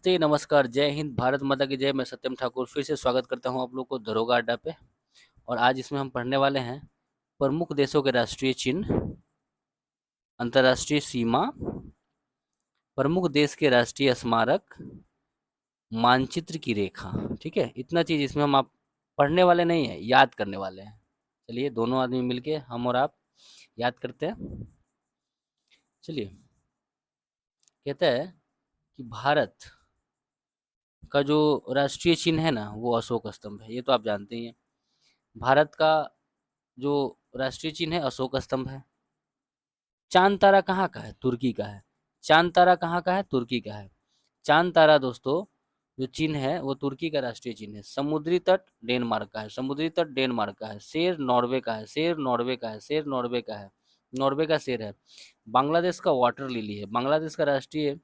नमस्ते, नमस्कार, जय हिंद, भारत माता की जय। मैं सत्यम ठाकुर फिर से स्वागत करता हूं आप लोग को दरोगा अड्डा पे। और आज इसमें हम पढ़ने वाले हैं प्रमुख देशों के राष्ट्रीय चिन्ह, अंतर्राष्ट्रीय सीमा, प्रमुख देश के राष्ट्रीय स्मारक, मानचित्र की रेखा। ठीक है, इतना चीज इसमें हम आप पढ़ने वाले नहीं है, याद करने वाले हैं। चलिए दोनों आदमी मिलके हम और आप याद करते हैं। चलिए, कहता है कि भारत का जो राष्ट्रीय चिन्ह है ना वो अशोक स्तंभ है। ये तो आप जानते ही हैं। भारत का जो राष्ट्रीय चिन्ह है अशोक स्तंभ है। चांद तारा कहाँ का है? तुर्की का है। चांद तारा कहाँ का है? तुर्की का है। चांद तारा दोस्तों जो चिन्ह है वो तुर्की का राष्ट्रीय चिन्ह है। समुद्री तट डेनमार्क का है। समुद्री तट डेनमार्क का है। शेर नॉर्वे का है। शेर नॉर्वे का है। शेर नॉर्वे का है। नॉर्वे का शेर है। बांग्लादेश का वाटर लिली है। बांग्लादेश का राष्ट्रीय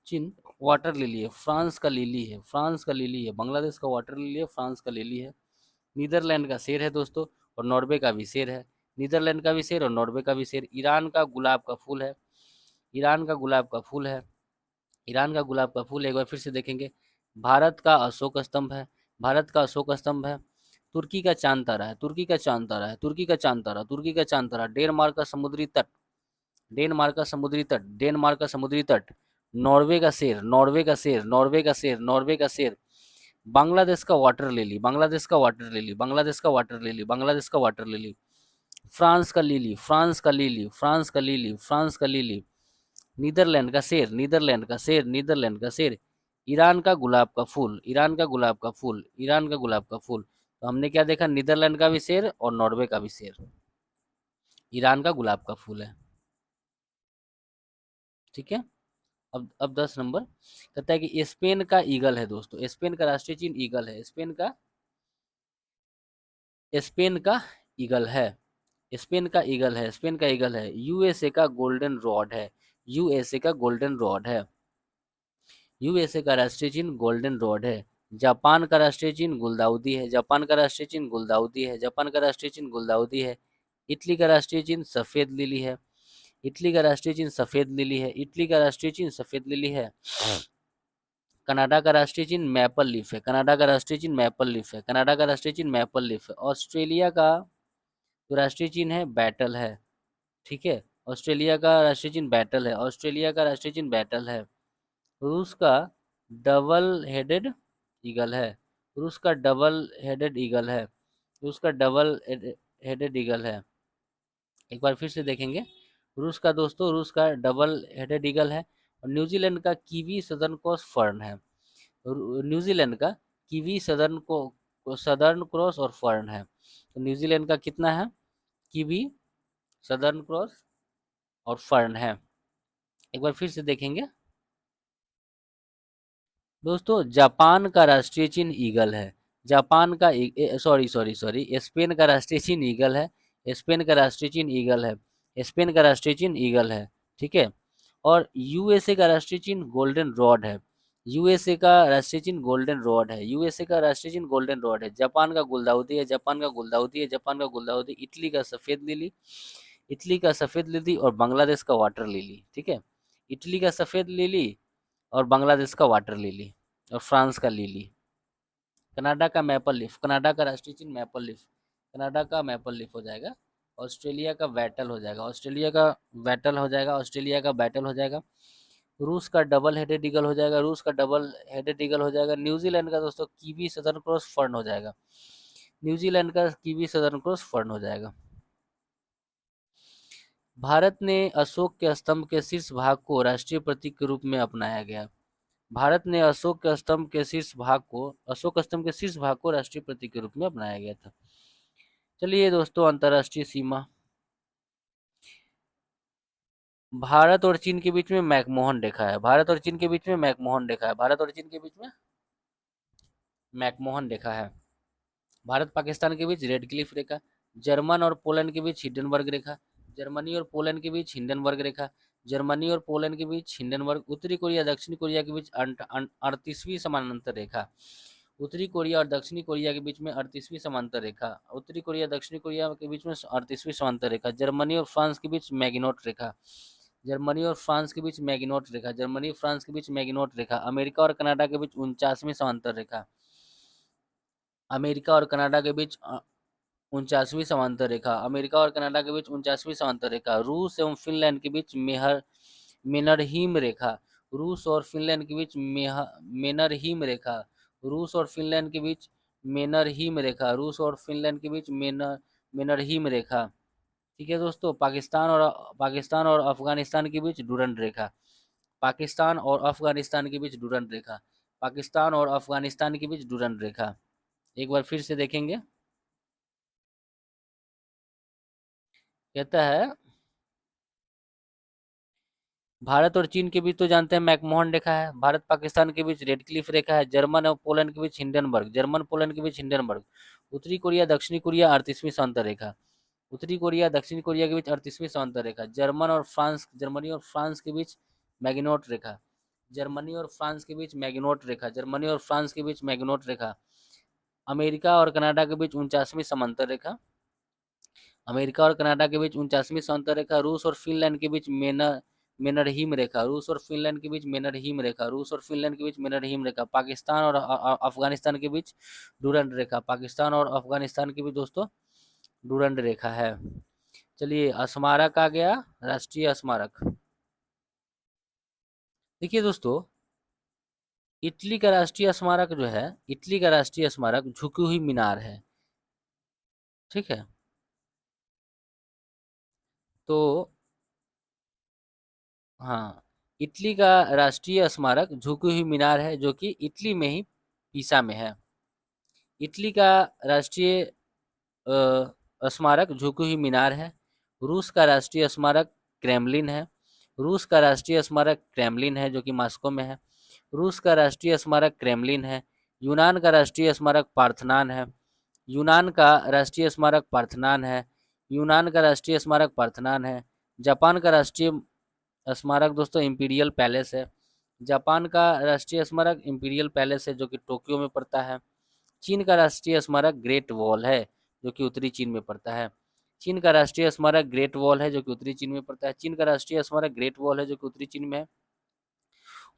चिन्ह वाटर लिली है। फ्रांस का लिली है। फ्रांस का लिली है। बांग्लादेश का वाटर लिली है। फ्रांस का लिली है। नीदरलैंड का शेर है दोस्तों, और नॉर्वे का भी शेर है। नीदरलैंड का भी शेर और नॉर्वे का भी शेर। ईरान का गुलाब का फूल है। ईरान का गुलाब का फूल है। ईरान का गुलाब का फूल एक बार फिर से देखेंगे। भारत का अशोक स्तंभ है। भारत का अशोक स्तंभ है। तुर्की का चांद तारा है। तुर्की का चांद तारा है। तुर्की का चांद तारा। तुर्की का चांद तारा। डेनमार्क का समुद्री तट। डेनमार्क का समुद्री तट। डेनमार्क का समुद्री तट। नॉर्वे का शेर। नॉर्वे का शेर। नॉर्वे का शेर। नॉर्वे का शेर। बांग्लादेश का वाटर लिली। बांग्लादेश का वाटर लिली। बांग्लादेश का वाटर लिली। बांग्लादेश का वाटर लिली। फ्रांस का लिली। फ्रांस का लिली। फ्रांस का लिली। फ्रांस का लिली। नीदरलैंड का शेर। नीदरलैंड का शेर। नीदरलैंड का शेर। ईरान का गुलाब का फूल। ईरान का गुलाब का फूल। ईरान का गुलाब का फूल। तो हमने क्या देखा? नीदरलैंड का भी शेर और नॉर्वे का भी शेर। ईरान का गुलाब का फूल है। ठीक है। अब 10 नंबर कहता है कि स्पेन का ईगल है दोस्तों। स्पेन का राष्ट्रीय चिन्ह ईगल है। स्पेन का ईगल है। स्पेन का ईगल है। स्पेन का ईगल है। यूएसए का गोल्डन रॉड है। यूएसए का गोल्डन रॉड है। यूएसए का राष्ट्रीय चिन्ह गोल्डन रॉड है। जापान का राष्ट्रीय चिन्ह गुलदाउदी है। जापान का राष्ट्रीय चिन्ह गुलदाउदी है। जापान का राष्ट्रीय चिन्ह गुलदाउदी है। इटली का राष्ट्रीय चिन्ह सफेद लिली है। इटली का राष्ट्रीय चिन्ह सफेद लिली है। इटली का राष्ट्रीय चिन्ह सफेद लिली है। कनाडा का राष्ट्रीय चिन्ह मैपल लीफ है। कनाडा का राष्ट्रीय चिन्ह मैपल लीफ है। कनाडा का राष्ट्रीय चिन्ह मैपल लीफ है। ऑस्ट्रेलिया का जो राष्ट्रीय चिन्ह है बैटल है। ठीक है, ऑस्ट्रेलिया का राष्ट्रीय चिन्ह बैटल है। ऑस्ट्रेलिया का राष्ट्रीय चिन्ह बैटल है। रूस का डबल हेडेड ईगल है। रूस का डबल हेडेड ईगल है। रूस का डबल हेडेड ईगल है। एक बार फिर से देखेंगे। रूस का दोस्तों, रूस का डबल हेडेड ईगल है। और न्यूजीलैंड का कीवी सदर्न क्रॉस फर्न है। न्यूजीलैंड का कीवी सदर्न क्रॉस और फर्न है। तो न्यूजीलैंड का कितना है? कीवी, सदर्न क्रॉस और फर्न है। एक बार फिर से देखेंगे दोस्तों। जापान का राष्ट्रीय चिन्ह ईगल है। जापान का सॉरी सॉरी सॉरी स्पेन का राष्ट्रीय चिन्ह ईगल है। स्पेन का राष्ट्रीय चिन्ह ईगल है। स्पेन का राष्ट्रीय चिन्ह ईगल है। ठीक है। और यूएसए का राष्ट्रीय चिन्ह गोल्डन रॉड है। यूएसए का राष्ट्रीय चिन्ह गोल्डन रॉड है। यूएसए का राष्ट्रीय चिन्ह गोल्डन रॉड है। जापान का गुलदाउदी है। जापान का गुलदाउदी है। जापान का गुलदाउदी। इटली का सफेद लिली। इटली का सफेद लिली और बांग्लादेश का वाटर लिली। ठीक है, इटली का सफेद लिली और बांग्लादेश का वाटर लिली और फ्रांस का लिली। कनाडा का मैपल लीफ। कनाडा का राष्ट्रीय चिन्ह मैपल लीफ। कनाडा का मैपल लीफ हो जाएगा। ऑस्ट्रेलिया का बैटल हो जाएगा। ऑस्ट्रेलिया का बैटल हो जाएगा। ऑस्ट्रेलिया का बैटल हो जाएगा। रूस का डबल हेडेड ईगल हो जाएगा। रूस का डबल हेडेड ईगल हो जाएगा। न्यूजीलैंड का दोस्तों कीवी सदर्न क्रॉस फर्न हो जाएगा। न्यूजीलैंड का कीवी सदर्न क्रॉस फर्न हो जाएगा। भारत ने अशोक के स्तंभ के शीर्ष भाग को राष्ट्रीय प्रतीक के रूप में अपनाया गया। भारत ने अशोक स्तंभ के शीर्ष भाग को राष्ट्रीय प्रतीक के रूप में अपनाया गया था। चलिए दोस्तों, अंतर्राष्ट्रीय सीमा। भारत और चीन के बीच में मैकमोहन रेखा है। भारत और चीन के बीच में मैकमोहन रेखा है। भारत और चीन के बीच में मैकमोहन रेखा है। भारत पाकिस्तान के बीच रेड क्लिफ रेखा। जर्मन और पोलैंड के बीच हिंडनबर्ग रेखा। जर्मनी और पोलैंड के बीच हिंडनबर्ग रेखा। जर्मनी और पोलैंड के बीच हिंडनबर्ग। उत्तरी कोरिया दक्षिण कोरिया के बीच 38वीं समानांतर रेखा। उत्तरी कोरिया और दक्षिणी कोरिया के बीच में 38वीं समांतर रेखा। उत्तरी कोरिया दक्षिणी कोरिया के बीच में 38वीं समांतर रेखा। जर्मनी और फ्रांस के बीच मैगिनोट रेखा। जर्मनी और फ्रांस के बीच मैगिनोट रेखा, जर्मनी फ्रांस के बीच मैगिनोट रेखा। अमेरिका और कनाडा के बीच 49वीं समांतर रेखा, अमेरिका और कनाडा के बीच 49वीं समांतर रेखा, अमेरिका और कनाडा के बीच 49वीं समांतर रेखा। रूस एवं फिनलैंड के बीच मेनरहीम रेखा, रूस और फिनलैंड के बीच मेनरहीम रेखा, रूस और फिनलैंड के बीच मेनरहीम रेखा, रूस और फिनलैंड के बीच मेनरहीम रेखा। ठीक है दोस्तों, पाकिस्तान और अफगानिस्तान के बीच डूरंड रेखा, पाकिस्तान और अफगानिस्तान के बीच डूरंड रेखा, पाकिस्तान और अफगानिस्तान के बीच डूरंड रेखा। एक बार फिर से देखेंगे, कहता है भारत और चीन के बीच तो जानते हैं मैकमोहन रेखा है, भारत पाकिस्तान के बीच रेड क्लिफ रेखा है, जर्मन और पोलैंड के बीच हिंडनबर्ग, जर्मन पोलैंड के बीच हिंडनबर्ग, उत्तरी कोरिया दक्षिणी कोरिया 38वीं समांतर रेखा, उत्तरी कोरिया दक्षिण कोरिया के बीच 38वीं समांतर रेखा, जर्मनी और फ्रांस के बीच मैगिनोट रेखा, जर्मनी और फ्रांस के बीच मैगिनोट रेखा, जर्मनी और फ्रांस के बीच मैगिनोट रेखा। अमेरिका और कनाडा के बीच 49वीं समांतर रेखा, अमेरिका और कनाडा के बीच 49वीं समांतर रेखा। रूस और फिनलैंड के बीच मेनरहीम रेखा, रूस और फिनलैंड के बीच मेनरहीम रेखा, रूस और फिनलैंड के बीच मेनरहीम रेखा। पाकिस्तान और अफगानिस्तान के बीच डूरंड रेखा, पाकिस्तान और अफगानिस्तान के बीच दोस्तों डूरंड रेखा है। चलिए, स्मारक आ गया, राष्ट्रीय स्मारक। देखिए दोस्तों, इटली का राष्ट्रीय स्मारक जो है, इटली का राष्ट्रीय स्मारक झुकी हुई मीनार है। ठीक है, तो हाँ, इटली का राष्ट्रीय स्मारक झुकी हुई मीनार है, जो कि इटली में ही पीसा में है। इटली का राष्ट्रीय स्मारक झुकी हुई मीनार है। रूस का राष्ट्रीय स्मारक क्रेमलिन है, रूस का राष्ट्रीय स्मारक क्रेमलिन है जो कि मॉस्को में है। रूस का राष्ट्रीय स्मारक क्रेमलिन है। यूनान का राष्ट्रीय स्मारक पार्थनान है, यूनान का राष्ट्रीय स्मारक पार्थनान है, यूनान का राष्ट्रीय स्मारक पार्थनान है। जापान का राष्ट्रीय स्मारक दोस्तों इंपीरियल पैलेस है, जापान का राष्ट्रीय स्मारक इंपीरियल पैलेस है जो कि टोक्यो में पड़ता है। चीन का राष्ट्रीय स्मारक ग्रेट वॉल है जो कि उत्तरी चीन में पड़ता है, चीन का राष्ट्रीय स्मारक ग्रेट वॉल है जो कि उत्तरी चीन में पड़ता है, चीन का राष्ट्रीय स्मारक ग्रेट वॉल है जो कि उत्तरी चीन में है।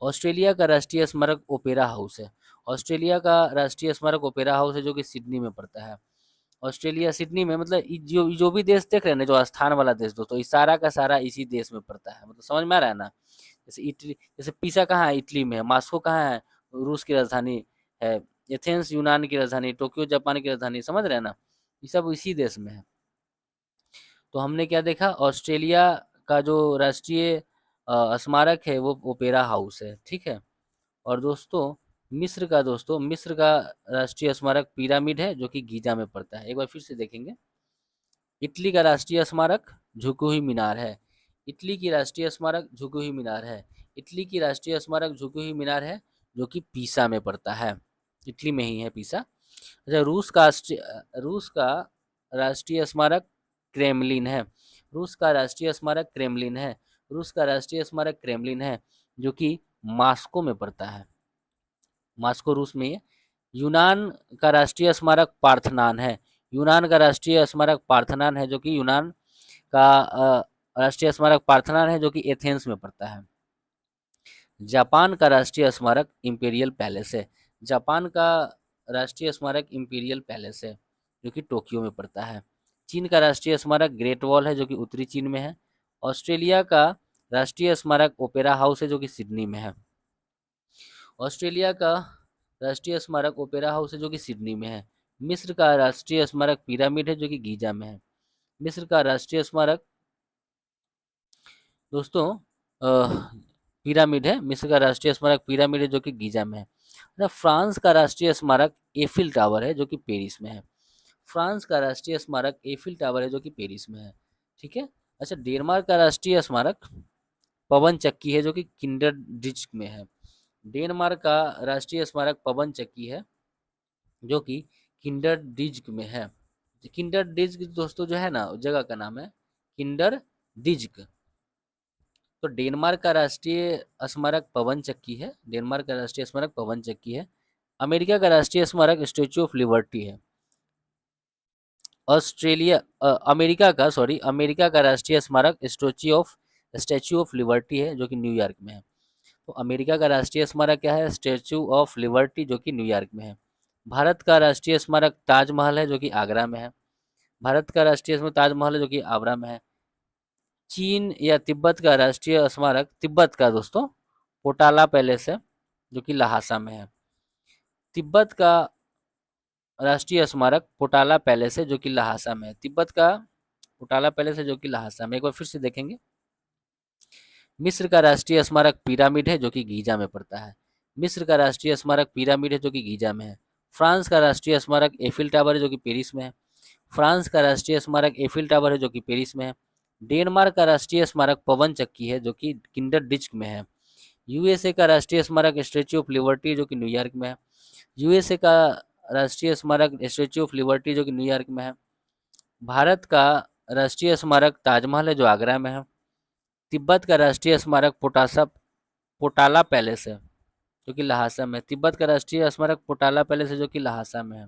ऑस्ट्रेलिया का राष्ट्रीय स्मारक ओपेरा हाउस है, ऑस्ट्रेलिया का राष्ट्रीय स्मारक ओपेरा हाउस है जो कि सिडनी में पड़ता है। ऑस्ट्रेलिया सिडनी में, मतलब जो भी देश देख रहे हैं ना, जो स्थान वाला देश दोस्तों, इस सारा का सारा इसी देश में पड़ता है, मतलब समझ में आ रहा है ना। जैसे इटली, जैसे पिसा कहाँ है, इटली में है। मॉस्को कहाँ है, रूस की राजधानी है। एथेंस यूनान की राजधानी, टोक्यो जापान की राजधानी, समझ रहे हैं ना, ये सब इसी देश में है। तो हमने क्या देखा, ऑस्ट्रेलिया का जो राष्ट्रीय स्मारक है वो ओपेरा हाउस है। ठीक है, और दोस्तों मिस्र का राष्ट्रीय स्मारक पिरामिड है जो कि गीजा में पड़ता है। एक बार फिर से देखेंगे, इटली का राष्ट्रीय स्मारक झुकी हुई मीनार है, इटली की राष्ट्रीय स्मारक झुकी हुई मीनार है, इटली की राष्ट्रीय स्मारक झुकी हुई मीनार है जो कि पीसा में पड़ता है, इटली में ही है पीसा। अच्छा, रूस का राष्ट्रीय स्मारक क्रेमलिन है, रूस का राष्ट्रीय स्मारक क्रेमलिन है, रूस का राष्ट्रीय स्मारक क्रेमलिन है जो कि मॉस्को में पड़ता है, मॉस्को रूस में है। यूनान का राष्ट्रीय स्मारक पार्थनान है, यूनान का राष्ट्रीय स्मारक पार्थनान है जो कि यूनान का राष्ट्रीय स्मारक पार्थनान है जो कि एथेंस में पड़ता है। जापान का राष्ट्रीय स्मारक इंपीरियल पैलेस है, जापान का राष्ट्रीय स्मारक इंपीरियल पैलेस है जो कि टोक्यो में पड़ता है। चीन का राष्ट्रीय स्मारक ग्रेट वॉल है जो कि उत्तरी चीन में है। ऑस्ट्रेलिया का राष्ट्रीय स्मारक ओपेरा हाउस है जो कि सिडनी में है, ऑस्ट्रेलिया का राष्ट्रीय स्मारक ओपेरा हाउस है जो कि सिडनी में है। मिस्र का राष्ट्रीय स्मारक पिरामिड है जो कि गीजा में है। मिस्र का राष्ट्रीय स्मारक दोस्तों पिरामिड है, मिस्र का राष्ट्रीय स्मारक पिरामिड है जो कि गीजा में है। अच्छा, फ्रांस का राष्ट्रीय स्मारक एफिल टावर है जो कि पेरिस में है, फ्रांस का राष्ट्रीय स्मारक एफिल टावर है जो कि पेरिस में है। ठीक है। अच्छा, डेनमार्क का राष्ट्रीय स्मारक पवन चक्की है जो कि किंडर में है, डेनमार्क का राष्ट्रीय स्मारक पवन चक्की है जो कि किंडर में है। किंडर दोस्तों जो है ना, जगह का नाम है किंडर। तो डेनमार्क का राष्ट्रीय स्मारक पवन चक्की है, डेनमार्क का राष्ट्रीय स्मारक पवन चक्की है। अमेरिका का राष्ट्रीय स्मारक स्टैच्यू ऑफ लिबर्टी है। अमेरिका का राष्ट्रीय स्मारक statue of statue of liberty है जो कि न्यूयॉर्क में है। तो अमेरिका का राष्ट्रीय स्मारक क्या है? स्टैच्यू ऑफ लिबर्टी जो कि न्यूयॉर्क में है। भारत का राष्ट्रीय स्मारक ताजमहल है जो कि आगरा में है। भारत का राष्ट्रीय स्मारक ताजमहल है जो कि आगरा में है। चीन या तिब्बत का राष्ट्रीय स्मारक, तिब्बत का दोस्तों, पोटाला पैलेस है जो कि लहासा में है। तिब्बत का राष्ट्रीय स्मारक पोटाला पैलेस है जो कि लहासा में है। तिब्बत का पोटाला पैलेस है जो कि लहासा में। एक बार फिर से देखेंगे। मिस्र का राष्ट्रीय स्मारक पिरामिड है जो कि गीजा में पड़ता है। मिस्र का राष्ट्रीय स्मारक पिरामिड है जो कि गीजा में है। फ्रांस का राष्ट्रीय स्मारक एफिल टावर है जो कि पेरिस में है। फ्रांस का राष्ट्रीय स्मारक एफिल टावर है जो कि पेरिस में है। डेनमार्क का राष्ट्रीय स्मारक पवन चक्की है जो कि किंडर डिस्क में है। यूएसए का राष्ट्रीय स्मारक स्टैच्यू ऑफ लिबर्टी जो कि न्यूयॉर्क में है। यूएसए का राष्ट्रीय स्मारक स्टैच्यू ऑफ लिबर्टी जो कि न्यूयॉर्क में है। भारत का राष्ट्रीय स्मारक ताजमहल है जो आगरा में है। तिब्बत का राष्ट्रीय स्मारक पोटाला पैलेस है जो कि लहासा में है। तिब्बत का राष्ट्रीय स्मारक पोटाला पैलेस है जो कि लहासा में है।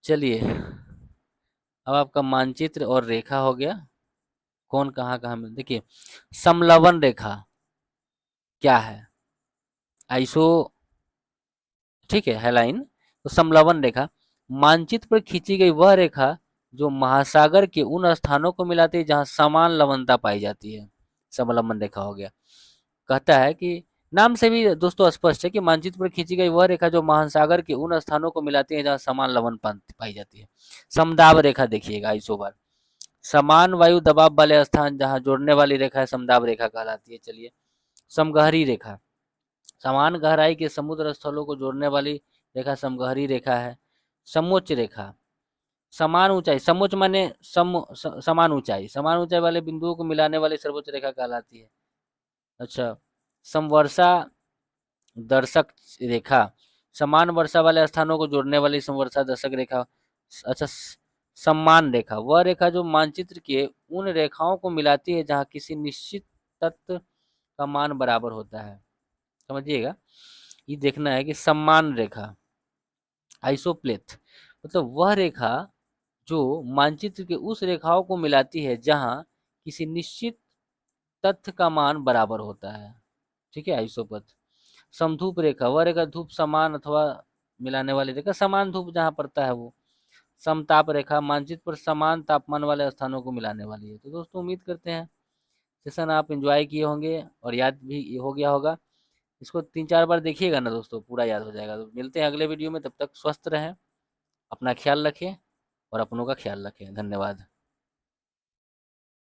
चलिए, अब आपका मानचित्र और रेखा हो गया, कौन कहाँ कहाँ में। देखिए, समलवन रेखा क्या है? आइसो, ठीक है लाइन। तो समलवन रेखा मानचित्र पर खींची गई वह रेखा जो महासागर के उन स्थानों को मिलाती है जहां समान लवणता पाई जाती है, समलवन रेखा हो गया। कहता है कि नाम से भी दोस्तों स्पष्ट है कि मानचित्र पर खींची गई वह रेखा जो महासागर के उन स्थानों को मिलाती है जहां समान लवण पाई जाती है। समदाब रेखा देखिएगा आइसो बार, समान वायु दबाव वाले स्थान जहां जोड़ने वाली रेखा है समदाब रेखा कहलाती है। चलिए, समगहरी रेखा समान गहराई के समुद्र स्थलों को जोड़ने वाली रेखा समगहरी रेखा है। समोच्च रेखा समान ऊंचाई, समोच्च माने समान ऊंचाई वाले बिंदुओं को मिलाने वाली सर्वोच्च रेखा कहलाती है। अच्छा, समवर्षा दर्शक रेखा समान वर्षा वाले स्थानों को जोड़ने वाली समवर्षा दर्शक रेखा। अच्छा, सम्मान रेखा वह रेखा जो मानचित्र के उन रेखाओं को मिलाती है जहां किसी निश्चित तत्व का मान बराबर होता है। समझिएगा, ये देखना है कि सम्मान रेखा आइसोप्लेथ मतलब वह रेखा जो मानचित्र के उस रेखाओं को मिलाती है जहां किसी निश्चित तथ्य का मान बराबर होता है। ठीक है, आइसोपथ। समधूप रेखा वह रेखा धूप समान अथवा मिलाने वाली रेखा, समान धूप जहां पड़ता है वो। समताप रेखा मानचित्र पर समान तापमान वाले स्थानों को मिलाने वाली है। तो दोस्तों, उम्मीद करते हैं सेशन आप एंजॉय किए होंगे और याद भी हो गया होगा। इसको 3-4 बार देखिएगा ना दोस्तों, पूरा याद हो जाएगा। तो मिलते हैं अगले वीडियो में, तब तक स्वस्थ रहें, अपना ख्याल रखें और अपनों का ख्याल रखें। धन्यवाद।